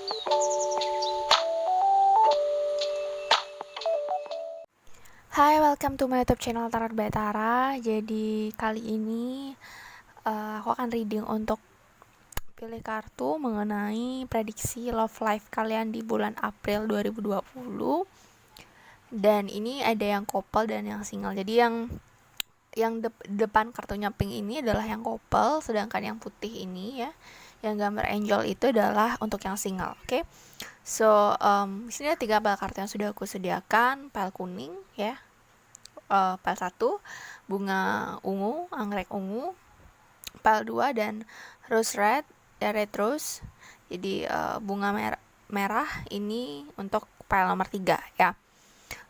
Hai, welcome to my YouTube channel Tarot by Tara. Jadi kali ini aku akan reading untuk pilih kartu mengenai prediksi love life kalian di bulan April 2020. Dan ini ada yang couple dan yang single. Jadi yang depan kartunya pink ini adalah yang couple, sedangkan yang putih ini ya, yang gambar angel itu adalah untuk yang single. Oke. So, di sini ada 3 pile kartu yang sudah aku sediakan. Pile kuning ya. Pile 1 bunga ungu, anggrek ungu. Pile 2 dan rose red, red rose. Jadi bunga merah ini untuk pile nomor 3 ya.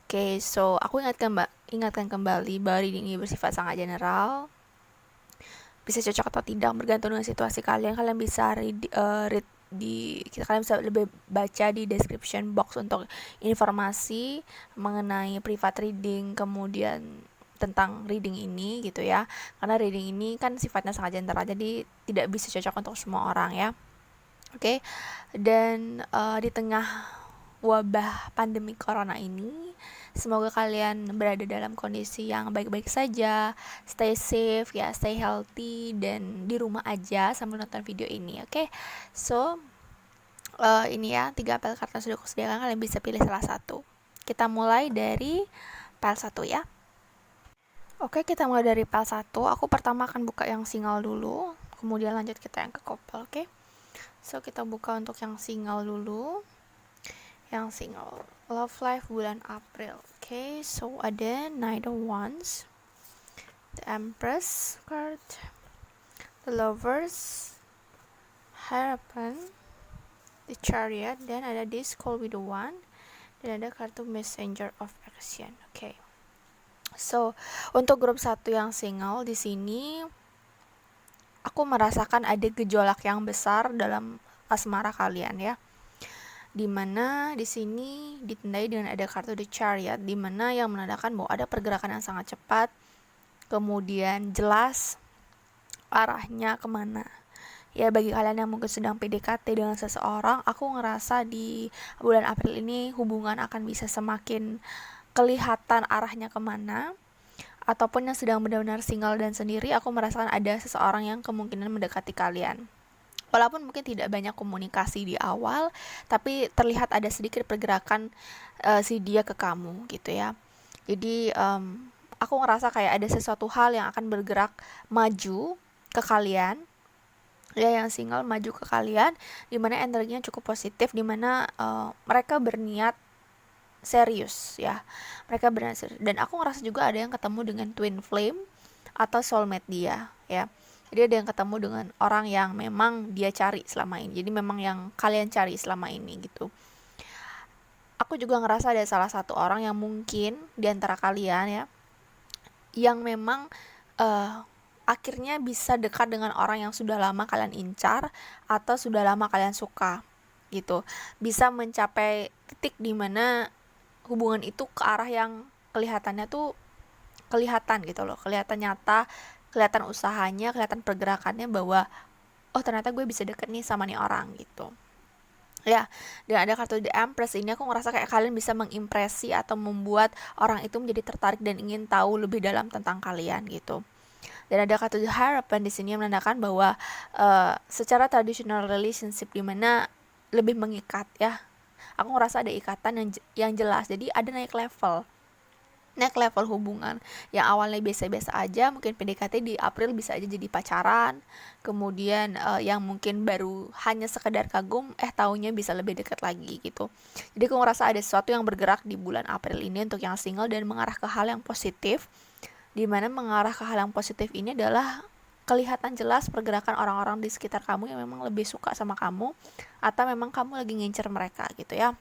Oke, so aku ingatkan kembali bahwa reading ini bersifat sangat general. Bisa cocok atau tidak bergantung dengan situasi kalian. Kalian bisa read kalian bisa lebih baca di description box untuk informasi mengenai private reading, kemudian tentang reading ini gitu ya, karena reading ini kan sifatnya sangat general, jadi tidak bisa cocok untuk semua orang ya. Oke. Dan di tengah wabah pandemi corona ini, semoga kalian berada dalam kondisi yang baik-baik saja, stay safe ya, stay healthy, dan di rumah aja sambil nonton video ini. Oke. So ini ya 3 pile kartu sudah aku sediakan, kalian bisa pilih salah satu. Kita mulai dari pile 1 ya. Oke, kita mulai dari pile 1. Aku pertama akan buka yang single dulu, kemudian lanjut kita yang ke couple. Oke. So kita buka untuk yang single dulu. Yang single love life bulan April. Oke, so ada Knight of Wands, the Empress card, the Lovers, Hierophant, the Chariot, dan ada this Call with the One, dan ada kartu Messenger of Action. Oke. So, untuk grup 1 yang single di sini aku merasakan ada gejolak yang besar dalam asmara kalian ya. Dimana di sini ditandai dengan ada kartu The Chariot, dimana yang menandakan bahwa ada pergerakan yang sangat cepat, kemudian jelas arahnya kemana. Ya, bagi kalian yang mungkin sedang PDKT dengan seseorang, aku ngerasa di bulan April ini hubungan akan bisa semakin kelihatan arahnya kemana. Ataupun yang sedang benar-benar single dan sendiri, aku merasakan ada seseorang yang kemungkinan mendekati kalian. Walaupun mungkin tidak banyak komunikasi di awal, tapi terlihat ada sedikit pergerakan si dia ke kamu gitu ya. Jadi aku ngerasa kayak ada sesuatu hal yang akan bergerak maju ke kalian. Ya, yang single maju ke kalian, dimana energinya cukup positif, dimana mereka berniat serius ya. Mereka berniat serius. Dan aku ngerasa juga ada yang ketemu dengan twin flame atau soulmate dia ya. Jadi ada yang ketemu dengan orang yang memang dia cari selama ini. Jadi memang yang kalian cari selama ini gitu. Aku juga ngerasa ada salah satu orang yang mungkin di antara kalian ya, yang memang akhirnya bisa dekat dengan orang yang sudah lama kalian incar atau sudah lama kalian suka gitu. Bisa mencapai titik di mana hubungan itu ke arah yang kelihatannya tuh kelihatan gitu loh, kelihatan nyata, kelihatan usahanya, kelihatan pergerakannya bahwa oh ternyata gue bisa deket nih sama nih orang gitu ya. Dan ada kartu The Empress ini, aku ngerasa kayak kalian bisa mengimpresi atau membuat orang itu menjadi tertarik dan ingin tahu lebih dalam tentang kalian gitu. Dan ada kartu The Hierophant di sini yang menandakan bahwa secara traditional relationship di mana lebih mengikat ya. Aku ngerasa ada ikatan yang jelas. Jadi ada naik level hubungan. Yang awalnya biasa-biasa aja, mungkin PDKT di April bisa aja jadi pacaran. Kemudian yang mungkin baru hanya sekedar kagum, taunya bisa lebih dekat lagi gitu. Jadi aku ngerasa ada sesuatu yang bergerak di bulan April ini untuk yang single dan mengarah ke hal yang positif. Dimana mengarah ke hal yang positif ini adalah kelihatan jelas pergerakan orang-orang di sekitar kamu yang memang lebih suka sama kamu, atau memang kamu lagi ngincer mereka gitu ya.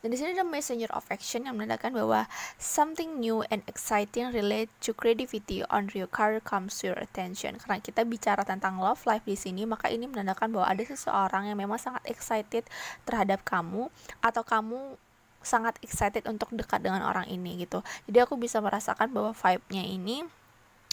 Dan di sini ada messenger of action yang menandakan bahwa something new and exciting relate to creativity on your career comes to your attention. Karena kita bicara tentang love life di sini, maka ini menandakan bahwa ada seseorang yang memang sangat excited terhadap kamu, atau kamu sangat excited untuk dekat dengan orang ini gitu. Jadi aku bisa merasakan bahwa vibe-nya ini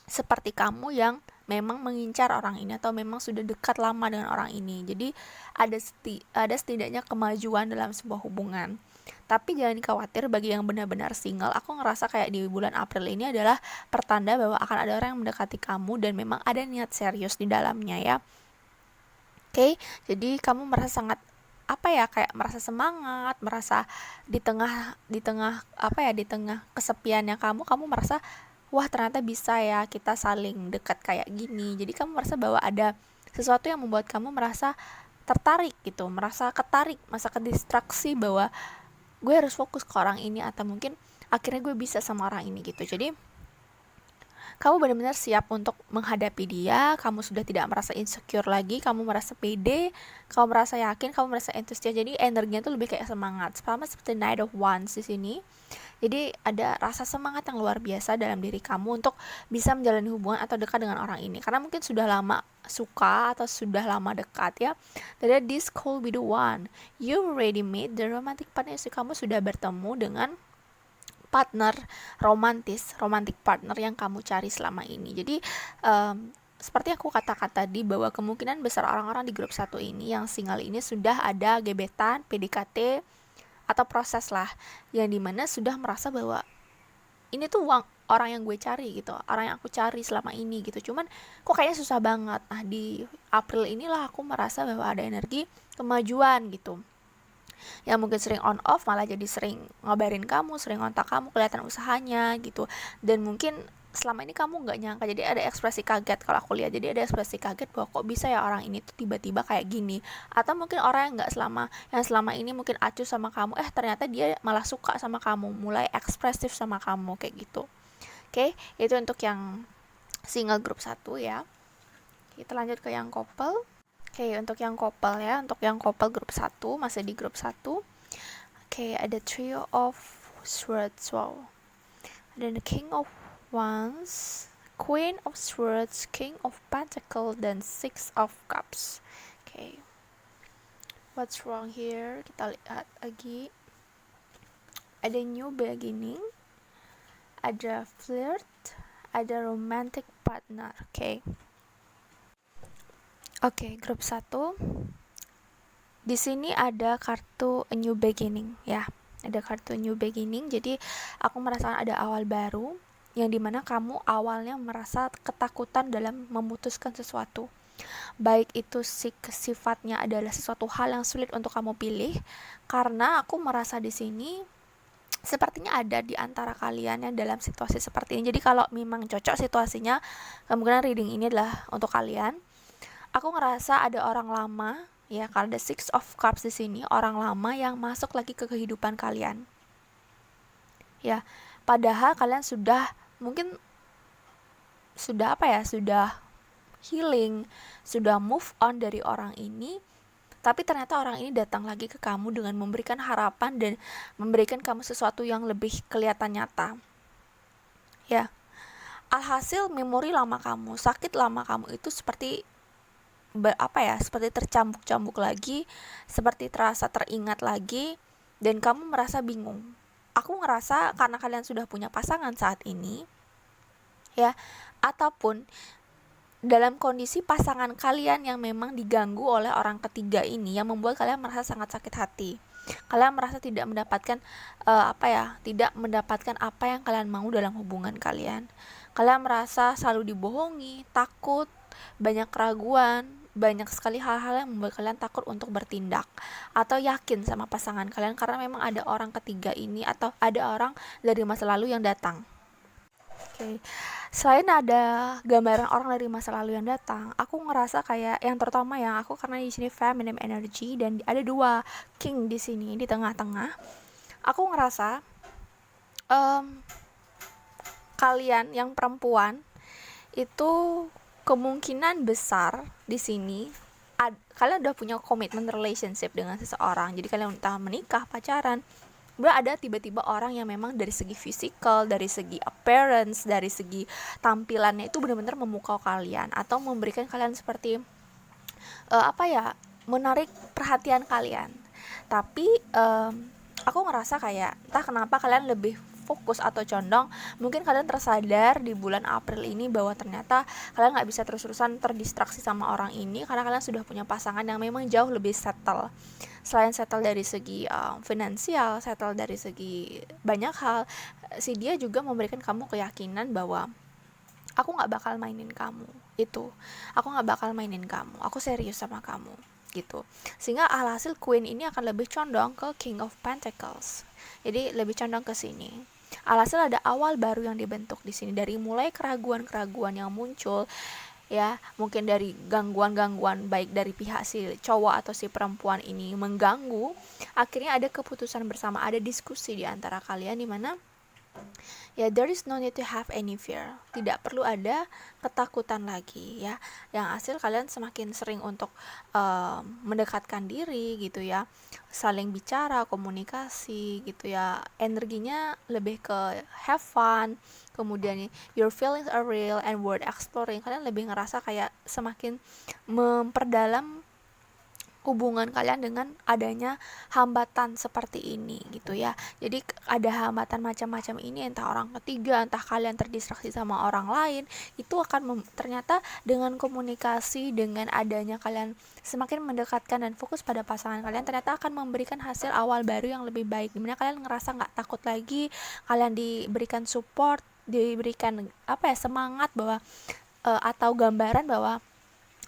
seperti kamu yang memang mengincar orang ini atau memang sudah dekat lama dengan orang ini. Jadi ada setidaknya kemajuan dalam sebuah hubungan. Tapi jangan khawatir, bagi yang benar-benar single, aku ngerasa kayak di bulan April ini adalah pertanda bahwa akan ada orang yang mendekati kamu dan memang ada niat serius di dalamnya ya. Oke, jadi kamu merasa sangat kayak merasa semangat, merasa di tengah di tengah kesepiannya kamu merasa wah ternyata bisa ya kita saling dekat kayak gini. Jadi kamu merasa bahwa ada sesuatu yang membuat kamu merasa tertarik gitu, merasa ketarik, merasa kedistraksi bahwa gue harus fokus ke orang ini atau mungkin akhirnya gue bisa sama orang ini gitu. Jadi kamu benar-benar siap untuk menghadapi dia, kamu sudah tidak merasa insecure lagi, kamu merasa pede, kamu merasa yakin, kamu merasa antusias. Jadi energinya tuh lebih kayak semangat. Sama seperti Knight of Wands di sini. Jadi ada rasa semangat yang luar biasa dalam diri kamu untuk bisa menjalani hubungan atau dekat dengan orang ini. Karena mungkin sudah lama suka atau sudah lama dekat ya. Jadi this could be the one. You already made the romantic partner. Kamu sudah bertemu dengan partner romantic partner yang kamu cari selama ini. Jadi seperti aku katakan tadi bahwa kemungkinan besar orang-orang di grup 1 ini yang single ini sudah ada gebetan, PDKT atau proses lah yang dimana sudah merasa bahwa ini tuh orang yang gue cari gitu, orang yang aku cari selama ini gitu. Cuman kok kayaknya susah banget. Nah di April inilah aku merasa bahwa ada energi kemajuan gitu. Yang mungkin sering on off malah jadi sering ngabarin kamu, sering ngontak kamu, kelihatan usahanya gitu. Dan mungkin selama ini kamu nggak nyangka, jadi ada ekspresi kaget kalau aku lihat. Jadi ada ekspresi kaget bahwa kok bisa ya orang ini tuh tiba-tiba kayak gini. Atau mungkin orang yang selama ini mungkin acuh sama kamu, ternyata dia malah suka sama kamu, mulai ekspresif sama kamu kayak gitu. Oke, itu untuk yang single grup 1 ya. Kita lanjut ke yang couple. Oke, untuk yang couple ya, untuk yang couple grup 1, masih di grup 1. Oke, ada Trio of Swords, wow. Ada the King of Wands, Queen of Swords, King of Pentacles, dan Six of Cups. Oke, what's wrong here? Kita lihat lagi. Ada new beginning, ada flirt, ada romantic partner. Oke, grup 1. Di sini ada kartu a new beginning ya. Ada kartu new beginning. Jadi aku merasakan ada awal baru yang dimana kamu awalnya merasa ketakutan dalam memutuskan sesuatu. Baik itu sifatnya adalah sesuatu hal yang sulit untuk kamu pilih, karena aku merasa di sini sepertinya ada di antara kalian yang dalam situasi seperti ini. Jadi kalau memang cocok situasinya, kemungkinan reading ini adalah untuk kalian. Aku ngerasa ada orang lama ya, kalau ada Six of Cups di sini, orang lama yang masuk lagi ke kehidupan kalian. Ya, padahal kalian mungkin sudah healing, sudah move on dari orang ini, tapi ternyata orang ini datang lagi ke kamu dengan memberikan harapan dan memberikan kamu sesuatu yang lebih kelihatan nyata. Ya. Alhasil memori lama kamu, sakit lama kamu itu seperti seperti tercambuk-cambuk lagi, seperti terasa teringat lagi, dan kamu merasa bingung. Aku ngerasa karena kalian sudah punya pasangan saat ini ya, ataupun dalam kondisi pasangan kalian yang memang diganggu oleh orang ketiga ini yang membuat kalian merasa sangat sakit hati. Kalian merasa tidak mendapatkan tidak mendapatkan apa yang kalian mau dalam hubungan kalian. Kalian merasa selalu dibohongi, takut, banyak keraguan, banyak sekali hal-hal yang membuat kalian takut untuk bertindak atau yakin sama pasangan kalian karena memang ada orang ketiga ini atau ada orang dari masa lalu yang datang. Selain ada gambaran orang dari masa lalu yang datang, aku ngerasa kayak yang terutama yang aku, karena di sini feminine energy dan ada 2 king di sini di tengah-tengah. Aku ngerasa kalian yang perempuan itu kemungkinan besar di sini kalian udah punya komitmen relationship dengan seseorang. Jadi kalian entah menikah, pacaran, ada tiba-tiba orang yang memang dari segi physical, dari segi appearance, dari segi tampilannya itu benar-benar memukau kalian atau memberikan kalian seperti menarik perhatian kalian. Tapi aku ngerasa kayak entah kenapa kalian lebih fokus atau condong, mungkin kalian tersadar di bulan April ini bahwa ternyata kalian nggak bisa terus-terusan terdistraksi sama orang ini karena kalian sudah punya pasangan yang memang jauh lebih settle. Selain settle dari segi finansial, settle dari segi banyak hal, si dia juga memberikan kamu keyakinan bahwa aku nggak bakal mainin kamu, aku nggak bakal mainin kamu, aku serius sama kamu gitu. Sehingga alhasil Queen ini akan lebih condong ke King of Pentacles, jadi lebih condong ke sini. Alhasil ada awal baru yang dibentuk di sini, dari mulai keraguan-keraguan yang muncul ya, mungkin dari gangguan-gangguan baik dari pihak si cowok atau si perempuan ini mengganggu, akhirnya ada keputusan bersama, ada diskusi di antara kalian di mana ya, there is no need to have any fear, tidak perlu ada ketakutan lagi ya. Yang hasil kalian semakin sering untuk mendekatkan diri gitu ya, saling bicara, komunikasi gitu ya, energinya lebih ke have fun, kemudian your feelings are real and worth exploring. Kalian lebih ngerasa kayak semakin memperdalam hubungan kalian dengan adanya hambatan seperti ini gitu ya. Jadi ada hambatan macam-macam ini, entah orang ketiga, entah kalian terdistraksi sama orang lain, itu akan ternyata dengan komunikasi, dengan adanya kalian semakin mendekatkan dan fokus pada pasangan kalian, ternyata akan memberikan hasil awal baru yang lebih baik, dimana kalian ngerasa nggak takut lagi, kalian diberikan support, diberikan semangat bahwa atau gambaran bahwa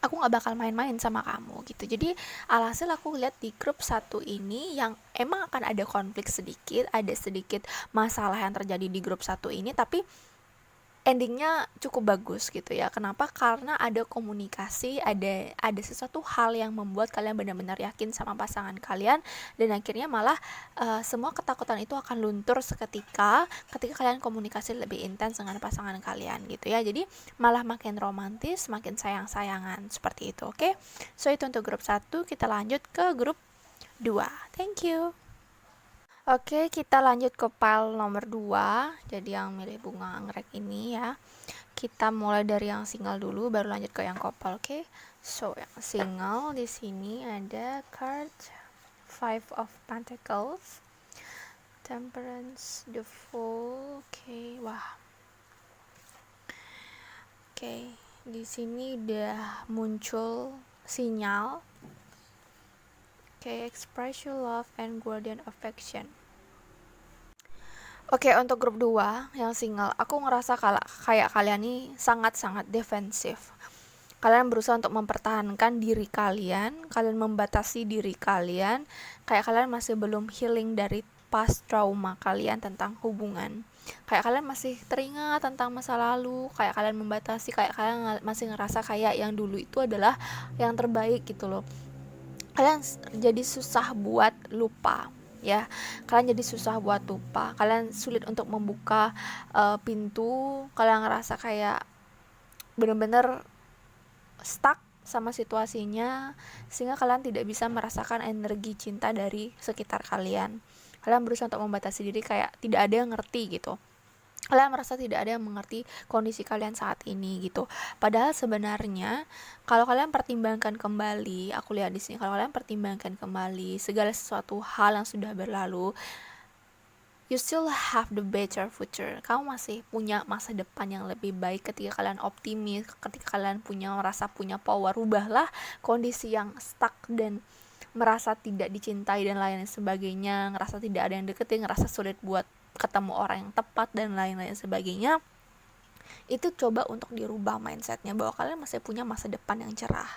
aku gak bakal main-main sama kamu gitu. Jadi alhasil aku lihat di grup 1 ini yang emang akan ada konflik sedikit, ada sedikit masalah yang terjadi di grup 1 ini, tapi endingnya cukup bagus gitu ya. Kenapa? Karena ada komunikasi, ada sesuatu hal yang membuat kalian benar-benar yakin sama pasangan kalian, dan akhirnya malah semua ketakutan itu akan luntur seketika ketika kalian komunikasi lebih intens dengan pasangan kalian gitu ya. Jadi malah makin romantis, makin sayang-sayangan seperti itu. Oke? So itu untuk grup 1, kita lanjut ke grup 2. Thank you. Oke, kita lanjut ke pile nomor 2. Jadi yang milih bunga anggrek ini ya. Kita mulai dari yang single dulu, baru lanjut ke yang couple. Oke. So, yang single di sini ada card 5 of Pentacles, Temperance, the Fool. Oke, wah. Oke, di sini udah muncul sinyal. Oke, express your love and guardian affection. Oke, untuk grup 2 yang single, aku ngerasa kayak kalian nih sangat-sangat defensif. Kalian berusaha untuk mempertahankan diri kalian membatasi diri kalian, kayak kalian masih belum healing dari past trauma kalian tentang hubungan. Kayak kalian masih teringat tentang masa lalu, kayak kalian membatasi, kayak kalian masih ngerasa kayak yang dulu itu adalah yang terbaik gitu loh. Kalian jadi susah buat lupa ya, kalian jadi susah buat lupa, kalian sulit untuk membuka pintu, kalian ngerasa kayak bener-bener stuck sama situasinya, sehingga kalian tidak bisa merasakan energi cinta dari sekitar kalian. Kalian berusaha untuk membatasi diri, kayak tidak ada yang ngerti gitu. Kalian merasa tidak ada yang mengerti kondisi kalian saat ini gitu. Padahal sebenarnya kalau kalian pertimbangkan kembali, aku lihat di sini, kalau kalian pertimbangkan kembali segala sesuatu hal yang sudah berlalu, you still have the better future. Kamu masih punya masa depan yang lebih baik ketika kalian optimis, ketika kalian merasa punya power. Rubahlah kondisi yang stuck dan merasa tidak dicintai dan lain sebagainya, ngerasa tidak ada yang deketin, ngerasa sulit buat ketemu orang yang tepat dan lain-lain sebagainya. Itu coba untuk dirubah mindsetnya bahwa kalian masih punya masa depan yang cerah.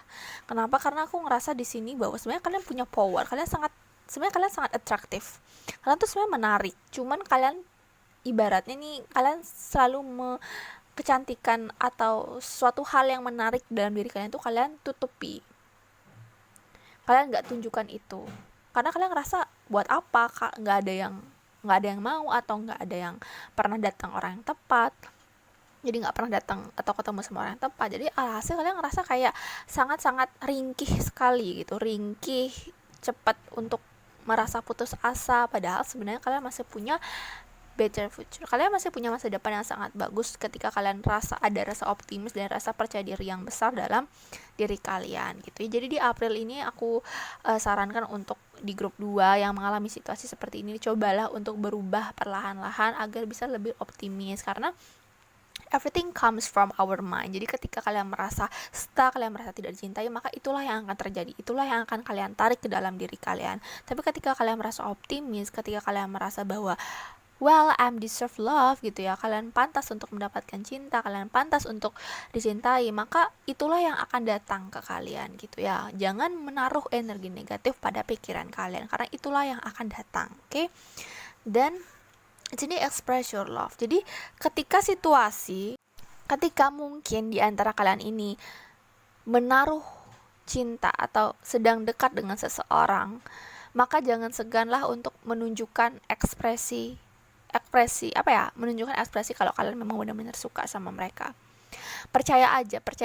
Kenapa? Karena aku ngerasa di sini bahwa sebenarnya kalian punya power, kalian sangat atraktif, kalian tuh sebenarnya menarik. Cuman kalian ibaratnya nih, kalian selalu kecantikan atau suatu hal yang menarik dalam diri kalian tuh kalian tutupi, kalian nggak tunjukkan itu karena kalian ngerasa buat apa, nggak ada yang mau, atau nggak ada yang pernah datang orang yang tepat, jadi nggak pernah datang atau ketemu sama orang yang tepat. Jadi alhasil kalian ngerasa kayak sangat-sangat ringkih sekali gitu, ringkih, cepat untuk merasa putus asa. Padahal sebenarnya kalian masih punya better future. Kalian masih punya masa depan yang sangat bagus ketika kalian ada rasa optimis dan rasa percaya diri yang besar dalam diri kalian gitu ya. Jadi di April ini aku sarankan untuk di grup 2 yang mengalami situasi seperti ini, cobalah untuk berubah perlahan-lahan agar bisa lebih optimis, karena everything comes from our mind. Jadi ketika kalian merasa stuck, kalian merasa tidak dicintai, maka itulah yang akan terjadi, itulah yang akan kalian tarik ke dalam diri kalian. Tapi ketika kalian merasa optimis, ketika kalian merasa bahwa well, I'm deserve love gitu ya, kalian pantas untuk mendapatkan cinta, kalian pantas untuk dicintai, maka itulah yang akan datang ke kalian gitu ya. Jangan menaruh energi negatif pada pikiran kalian, karena itulah yang akan datang. Oke? Dan jadi express your love. Jadi ketika mungkin di antara kalian ini menaruh cinta atau sedang dekat dengan seseorang, maka jangan seganlah untuk menunjukkan menunjukkan ekspresi kalau kalian memang benar-benar suka sama mereka. Percaya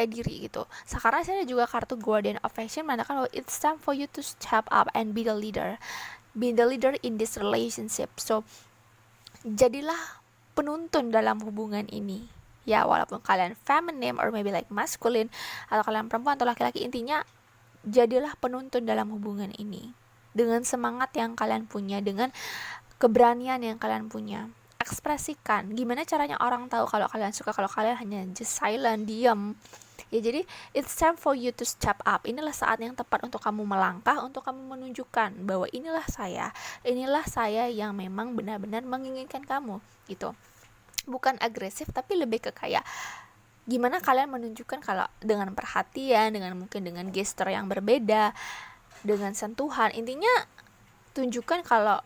diri gitu. Sekarang saya juga kartu Guardian of Action menandakan bahwa it's time for you to step up and be the leader in this relationship. So jadilah penuntun dalam hubungan ini ya, walaupun kalian feminine or maybe like masculine, atau kalian perempuan atau laki-laki, intinya jadilah penuntun dalam hubungan ini dengan semangat yang kalian punya, dengan keberanian yang kalian punya. Ekspresikan gimana caranya orang tahu kalau kalian suka, kalau kalian hanya just silent, diam ya. Jadi it's time for you to step up. Inilah saat yang tepat untuk kamu melangkah, untuk kamu menunjukkan bahwa inilah saya yang memang benar-benar menginginkan kamu gitu. Bukan agresif, tapi lebih ke kayak gimana kalian menunjukkan kalau dengan perhatian, mungkin dengan gestur yang berbeda, dengan sentuhan, intinya tunjukkan kalau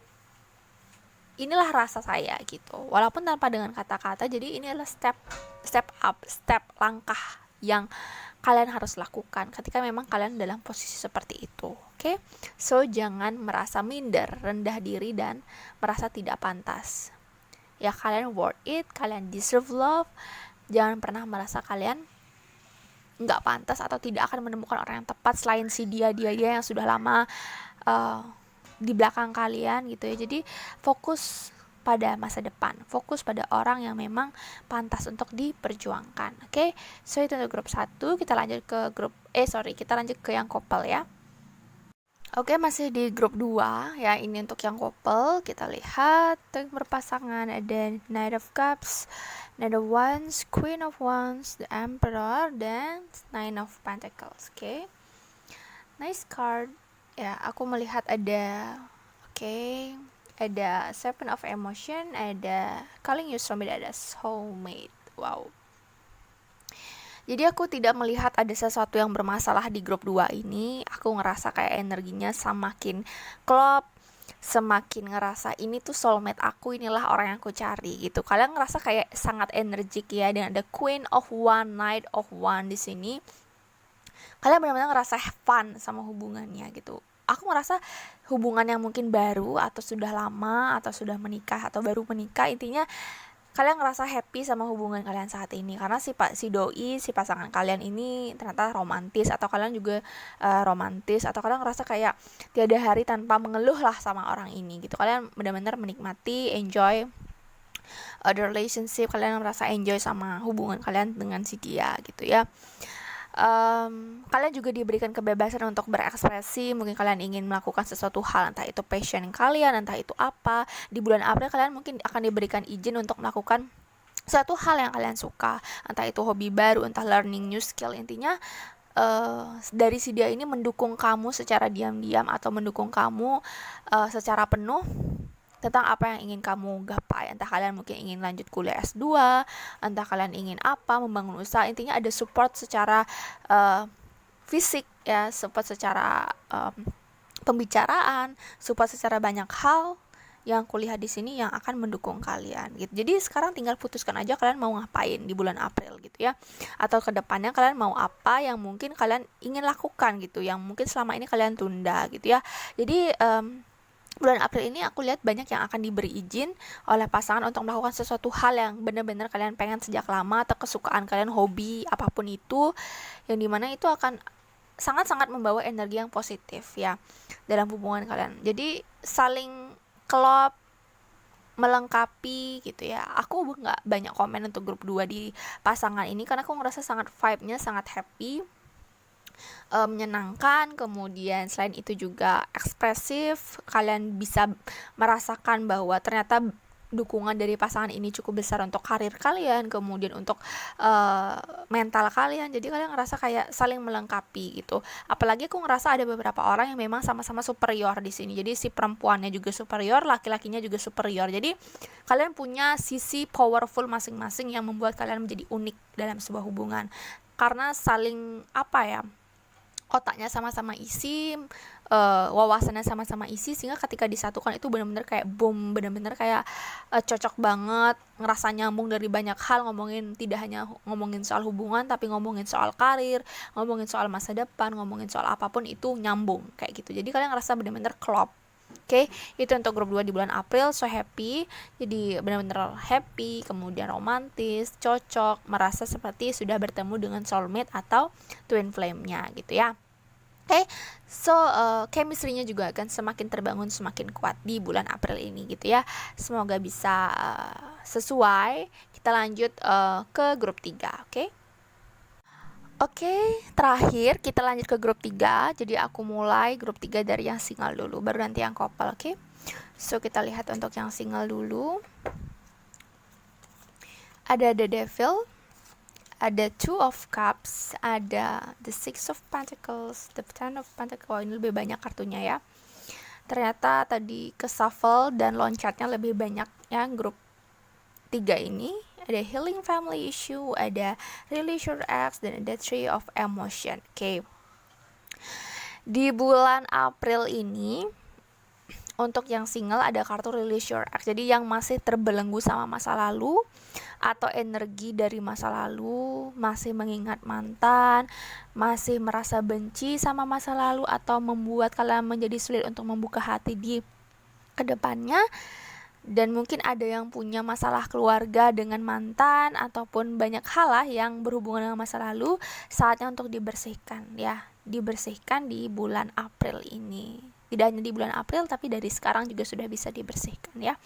inilah rasa saya gitu, walaupun tanpa dengan kata-kata. Jadi ini adalah step langkah yang kalian harus lakukan ketika memang kalian dalam posisi seperti itu. Oke? So jangan merasa minder, rendah diri, dan merasa tidak pantas ya. Kalian worth it, kalian deserve love. Jangan pernah merasa kalian nggak pantas atau tidak akan menemukan orang yang tepat selain si dia yang sudah lama di belakang kalian gitu ya. Jadi fokus pada masa depan, fokus pada orang yang memang pantas untuk diperjuangkan. Oke? So itu untuk grup 1. Kita lanjut ke yang couple ya. Oke, masih di grup 2 ya. Ini untuk yang couple. Kita lihat untuk berpasangan ada Knight of Cups, Knight of Wands, Queen of Wands, The Emperor, dan Nine of Pentacles. Oke. Nice card. Ya, aku melihat ada ada Seven of Emotion, ada Calling You Soulmate, ada Soulmate. Wow. Jadi aku tidak melihat ada sesuatu yang bermasalah di grup 2 ini. Aku ngerasa kayak energinya semakin klop, semakin ngerasa ini tuh soulmate aku, inilah orang yang aku cari gitu. Kalian ngerasa kayak sangat energik ya, dan ada Queen of One, Knight of One di sini. Kalian benar-benar ngerasa fun sama hubungannya gitu. Aku ngerasa hubungan yang mungkin baru atau sudah lama atau sudah menikah atau baru menikah, intinya kalian ngerasa happy sama hubungan kalian saat ini karena si pasangan kalian ini ternyata romantis, atau kalian juga romantis, atau kalian ngerasa kayak tiada hari tanpa mengeluh lah sama orang ini gitu. Kalian benar-benar menikmati, enjoy the relationship, kalian merasa enjoy sama hubungan kalian dengan si dia gitu ya. Kalian juga diberikan kebebasan untuk berekspresi. Mungkin kalian ingin melakukan sesuatu hal, entah itu passion kalian, entah itu apa. Di bulan April kalian mungkin akan diberikan izin untuk melakukan suatu hal yang kalian suka, entah itu hobi baru, entah learning new skill. Intinya dari si dia ini mendukung kamu secara diam-diam atau mendukung kamu secara penuh tentang apa yang ingin kamu gapai. Entah kalian mungkin ingin lanjut kuliah S2, entah kalian ingin membangun usaha. Intinya ada support secara fisik ya, support secara pembicaraan, support secara banyak hal yang kulihat di sini yang akan mendukung kalian gitu. Jadi sekarang tinggal putuskan aja kalian mau ngapain di bulan April gitu ya, atau kedepannya kalian mau apa yang mungkin kalian ingin lakukan gitu, yang mungkin selama ini kalian tunda gitu ya. Jadi bulan April ini aku lihat banyak yang akan diberi izin oleh pasangan untuk melakukan sesuatu hal yang benar-benar kalian pengen sejak lama, atau kesukaan kalian, hobi, apapun itu, yang dimana itu akan sangat-sangat membawa energi yang positif ya dalam hubungan kalian. Jadi saling klop, melengkapi gitu ya. Aku nggak banyak komen untuk grup 2 di pasangan ini karena aku ngerasa sangat vibe-nya sangat happy, menyenangkan. Kemudian selain itu juga ekspresif, kalian bisa merasakan bahwa ternyata dukungan dari pasangan ini cukup besar untuk karir kalian, kemudian untuk mental kalian. Jadi kalian ngerasa kayak saling melengkapi gitu. Apalagi aku ngerasa ada beberapa orang yang memang sama-sama superior di sini. Jadi si perempuannya juga superior, laki-lakinya juga superior. Jadi kalian punya sisi powerful masing-masing yang membuat kalian menjadi unik dalam sebuah hubungan. Karena saling otaknya sama-sama isi, wawasannya sama-sama isi, sehingga ketika disatukan itu benar-benar kayak boom, benar-benar kayak cocok banget, ngerasa nyambung dari banyak hal, tidak hanya ngomongin soal hubungan, tapi ngomongin soal karir, ngomongin soal masa depan, ngomongin soal apapun itu nyambung kayak gitu. Jadi kalian ngerasa benar-benar klop. Oke, itu untuk grup 2 di bulan April. So happy, jadi benar-benar happy, kemudian romantis, cocok, merasa seperti sudah bertemu dengan soulmate atau twin flame-nya gitu ya. Oke, so chemistry-nya juga akan semakin terbangun, semakin kuat di bulan April ini gitu ya. Semoga bisa sesuai. Kita lanjut ke grup 3, oke? Oke, terakhir kita lanjut ke grup 3. Jadi aku mulai grup 3 dari yang single dulu, baru nanti yang couple, oke? So kita lihat untuk yang single dulu. Ada The Devil, ada Two of Cups, ada The Six of Pentacles, The Ten of Pentacles. Ini lebih banyak kartunya ya. Ternyata tadi ke shuffle dan loncatnya lebih banyak ya grup 3 ini. Ada Healing Family Issue, ada Release Your Ex, dan ada Tree of Emotion. Oke. Di bulan April ini untuk yang single ada kartu Release Your Ex. Jadi yang masih terbelenggu sama masa lalu atau energi dari masa lalu, masih mengingat mantan, masih merasa benci sama masa lalu, atau membuat kalian menjadi sulit untuk membuka hati di kedepannya. Dan mungkin ada yang punya masalah keluarga dengan mantan, ataupun banyak hal lah yang berhubungan dengan masa lalu. Saatnya untuk dibersihkan ya, dibersihkan di bulan April ini. Tidak hanya di bulan April, tapi dari sekarang juga sudah bisa dibersihkan ya.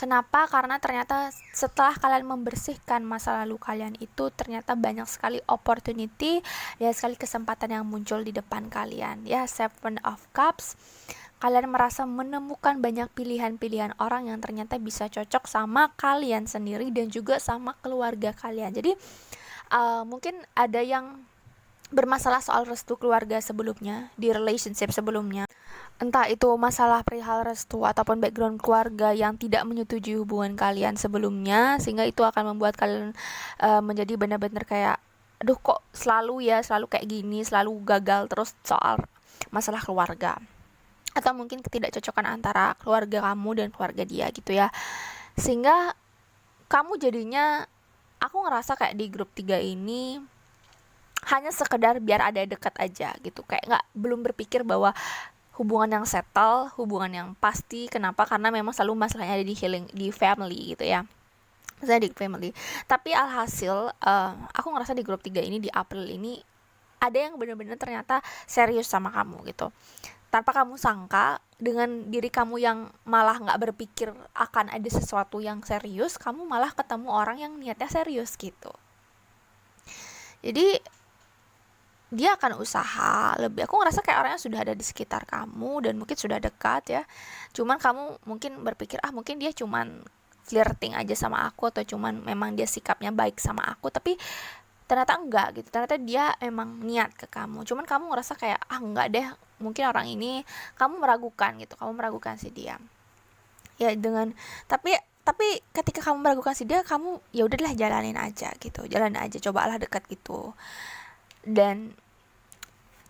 Kenapa? Karena ternyata setelah kalian membersihkan masa lalu kalian itu, ternyata banyak sekali opportunity, ya sekali kesempatan yang muncul di depan kalian ya. Seven of Cups, kalian merasa menemukan banyak pilihan-pilihan orang yang ternyata bisa cocok sama kalian sendiri dan juga sama keluarga kalian. Jadi mungkin ada yang bermasalah soal restu keluarga sebelumnya, di relationship sebelumnya. Entah itu masalah perihal restu ataupun background keluarga yang tidak menyetujui hubungan kalian sebelumnya, sehingga itu akan membuat kalian menjadi benar-benar kayak, aduh kok selalu kayak gini, selalu gagal terus soal masalah keluarga. Atau mungkin ketidakcocokan antara keluarga kamu dan keluarga dia gitu ya. Sehingga kamu jadinya, aku ngerasa kayak di grup 3 ini hanya sekedar biar ada dekat aja gitu. Kayak belum berpikir bahwa hubungan yang settle, hubungan yang pasti. Kenapa? Karena memang selalu masalahnya ada di family gitu ya. Misalnya di family. Tapi alhasil aku ngerasa di grup 3 ini, di April ini, ada yang benar-benar ternyata serius sama kamu gitu. Tanpa kamu sangka, dengan diri kamu yang malah gak berpikir akan ada sesuatu yang serius, kamu malah ketemu orang yang niatnya serius gitu. Jadi dia akan usaha lebih. Aku ngerasa kayak orangnya sudah ada di sekitar kamu dan mungkin sudah dekat ya. Cuman kamu mungkin berpikir, mungkin dia cuman flirting aja sama aku, atau cuman memang dia sikapnya baik sama aku. Tapi ternyata enggak gitu. Ternyata dia emang niat ke kamu. Cuman kamu ngerasa kayak enggak deh, mungkin orang ini, kamu meragukan gitu. Kamu meragukan si dia. Ya dengan tapi ketika kamu meragukan si dia, kamu ya udahlah jalanin aja gitu. Jalanin aja, cobalah dekat gitu. Dan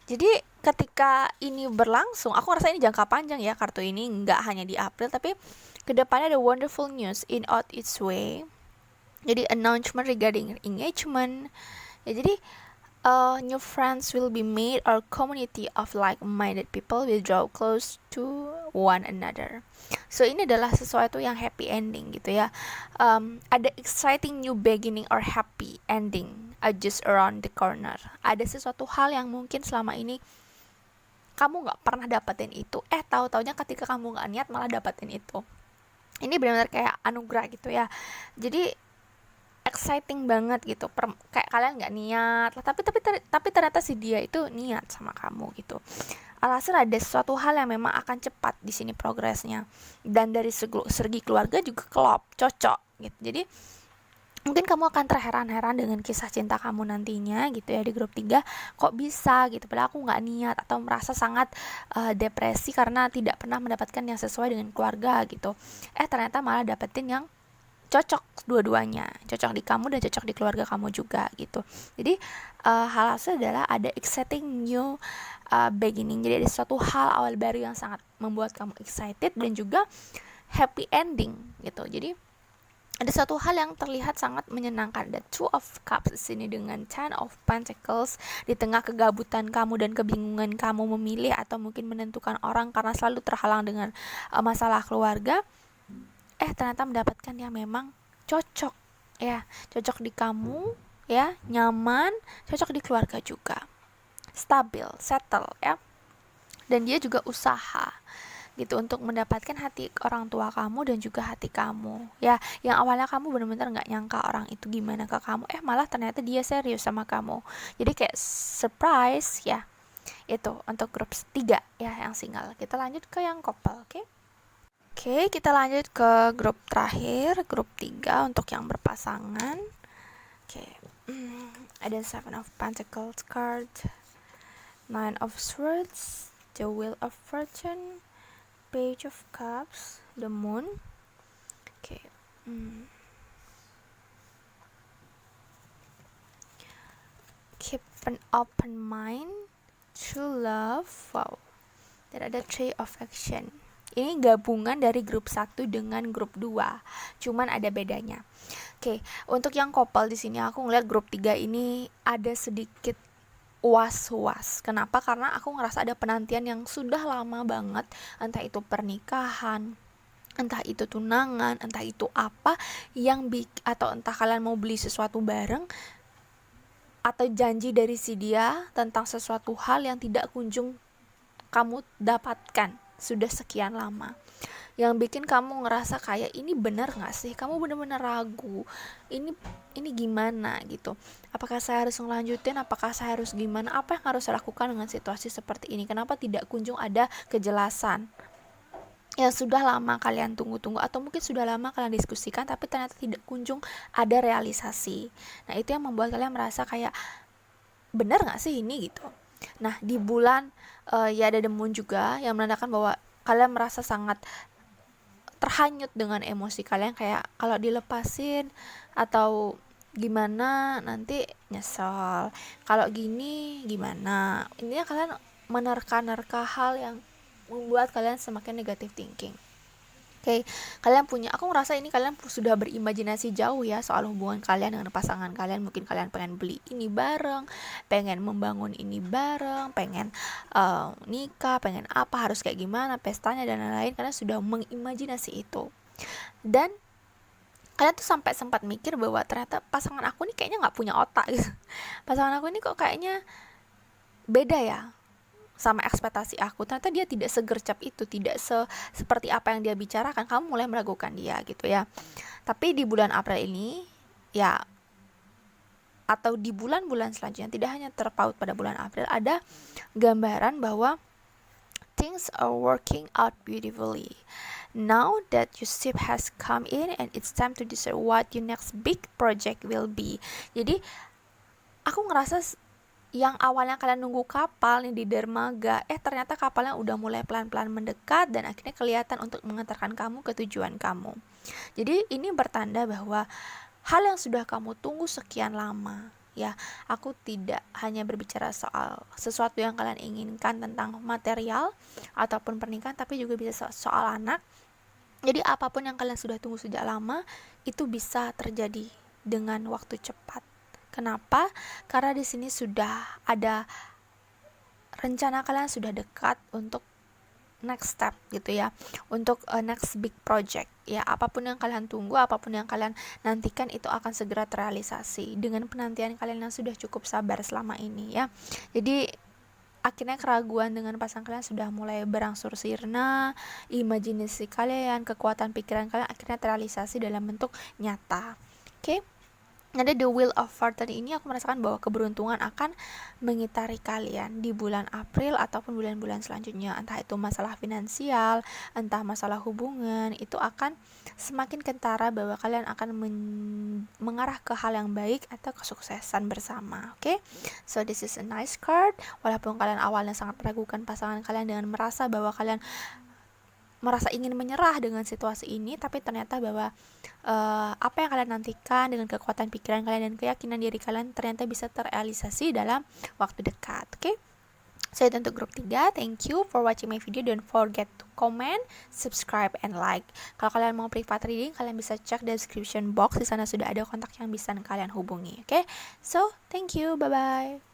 jadi ketika ini berlangsung, aku rasa ini jangka panjang ya, kartu ini nggak hanya di April, tapi kedepannya ada wonderful news in out its way. Jadi announcement regarding engagement ya. Jadi new friends will be made, or community of like-minded people will draw close to one another. So ini adalah sesuatu yang happy ending gitu ya. Ada exciting new beginning or happy ending just around the corner. Ada sesuatu hal yang mungkin selama ini kamu gak pernah dapetin itu, tahu-taunya ketika kamu gak niat malah dapetin itu. Ini benar-benar kayak anugerah gitu ya. Jadi exciting banget gitu. Kayak kalian nggak niat lah, tapi ternyata si dia itu niat sama kamu gitu. Alhasil ada sesuatu hal yang memang akan cepat di sini progresnya, dan dari segi keluarga juga klop, cocok gitu. Jadi mungkin kamu akan terheran-heran dengan kisah cinta kamu nantinya gitu ya di grup 3, kok bisa gitu, padahal aku nggak niat, atau merasa sangat depresi karena tidak pernah mendapatkan yang sesuai dengan keluarga gitu. Ternyata malah dapetin yang cocok, dua-duanya cocok di kamu dan cocok di keluarga kamu juga gitu. Jadi hal hasil adalah ada exciting new beginning. Jadi ada suatu hal awal baru yang sangat membuat kamu excited dan juga happy ending gitu. Jadi ada satu hal yang terlihat sangat menyenangkan. The Two of Cups di sini dengan Ten of Pentacles, di tengah kegabutan kamu dan kebingungan kamu memilih atau mungkin menentukan orang karena selalu terhalang dengan masalah keluarga, ternyata mendapatkan yang memang cocok ya, cocok di kamu ya, nyaman, cocok di keluarga juga, stabil, settle ya, dan dia juga usaha gitu untuk mendapatkan hati orang tua kamu dan juga hati kamu ya. Yang awalnya kamu benar-benar nggak nyangka orang itu gimana ke kamu, malah ternyata dia serius sama kamu, jadi kayak surprise ya. Itu untuk grup 3 ya yang single. Kita lanjut ke yang couple. Oke, kita lanjut ke grup terakhir, grup 3 untuk yang berpasangan. Ada Seven of Pentacles card, Nine of Swords, the Wheel of Fortune, Page of Cups, the Moon. Keep an open mind, true love. Wow. Dan ada Three of Action. Ini gabungan dari grup 1 dengan grup 2. Cuman ada bedanya. Untuk yang couple di sini aku ngeliat grup 3 ini ada sedikit was-was. Kenapa? Karena aku ngerasa ada penantian yang sudah lama banget, entah itu pernikahan, entah itu tunangan, entah itu apa yang atau entah kalian mau beli sesuatu bareng, atau janji dari si dia tentang sesuatu hal yang tidak kunjung kamu dapatkan sudah sekian lama, yang bikin kamu ngerasa kayak ini benar nggak sih, kamu benar-benar ragu, ini gimana gitu, apakah saya harus ngelanjutin, apakah saya harus gimana, apa yang harus saya lakukan dengan situasi seperti ini, kenapa tidak kunjung ada kejelasan yang sudah lama kalian tunggu-tunggu, atau mungkin sudah lama kalian diskusikan tapi ternyata tidak kunjung ada realisasi. Nah itu yang membuat kalian merasa kayak benar nggak sih ini gitu. Nah di bulan ya ada The Moon juga yang menandakan bahwa kalian merasa sangat terhanyut dengan emosi kalian, kayak kalau dilepasin atau gimana nanti nyesel, kalau gini gimana. Intinya kalian menerka-nerka hal yang membuat kalian semakin negative thinking. Kalian punya, aku ngerasa ini kalian sudah berimajinasi jauh ya soal hubungan kalian dengan pasangan kalian. Mungkin kalian pengen beli ini bareng, pengen membangun ini bareng, pengen nikah, pengen apa, harus kayak gimana pestanya dan lain-lain. Kalian sudah mengimajinasi itu, dan kalian tuh sampai sempat mikir bahwa ternyata pasangan aku ini kayaknya nggak punya otak gitu. Pasangan aku ini kok kayaknya beda ya sama ekspektasi aku, ternyata dia tidak segercep itu, tidak seperti apa yang dia bicarakan. Kamu mulai meragukan dia gitu ya. Tapi di bulan April ini ya, atau di bulan-bulan selanjutnya, tidak hanya terpaut pada bulan April, ada gambaran bahwa things are working out beautifully. Now that your ship has come in and it's time to decide what your next big project will be. Jadi aku ngerasa yang awalnya kalian nunggu kapal nih di dermaga, ternyata kapalnya udah mulai pelan-pelan mendekat dan akhirnya kelihatan untuk mengantarkan kamu ke tujuan kamu. Jadi ini bertanda bahwa hal yang sudah kamu tunggu sekian lama ya, aku tidak hanya berbicara soal sesuatu yang kalian inginkan tentang material ataupun pernikahan, tapi juga bisa soal anak. Jadi apapun yang kalian sudah tunggu sejak lama itu bisa terjadi dengan waktu cepat. Kenapa? Karena di sini sudah ada rencana kalian sudah dekat untuk next step gitu ya, untuk next big project ya. Apapun yang kalian tunggu, apapun yang kalian nantikan itu akan segera terrealisasi dengan penantian kalian yang sudah cukup sabar selama ini ya. Jadi akhirnya keraguan dengan pasangan kalian sudah mulai berangsur sirna, imajinasi kalian, kekuatan pikiran kalian akhirnya terrealisasi dalam bentuk nyata. Oke? Ada the Wheel of Fortune ini aku merasakan bahwa keberuntungan akan mengitari kalian di bulan April ataupun bulan-bulan selanjutnya. Entah itu masalah finansial, entah masalah hubungan, itu akan semakin kentara bahwa kalian akan mengarah ke hal yang baik atau kesuksesan bersama. Oke? So this is a nice card. Walaupun kalian awalnya sangat meragukan pasangan kalian dengan merasa bahwa kalian merasa ingin menyerah dengan situasi ini, tapi ternyata bahwa apa yang kalian nantikan dengan kekuatan pikiran kalian dan keyakinan diri kalian ternyata bisa terrealisasi dalam waktu dekat. Oke? So itu untuk grup 3. Thank you for watching my video. Don't forget to comment, subscribe, and like. Kalau kalian mau private reading, kalian bisa cek description box. Di sana sudah ada kontak yang bisa kalian hubungi. Oke? So, thank you. Bye-bye.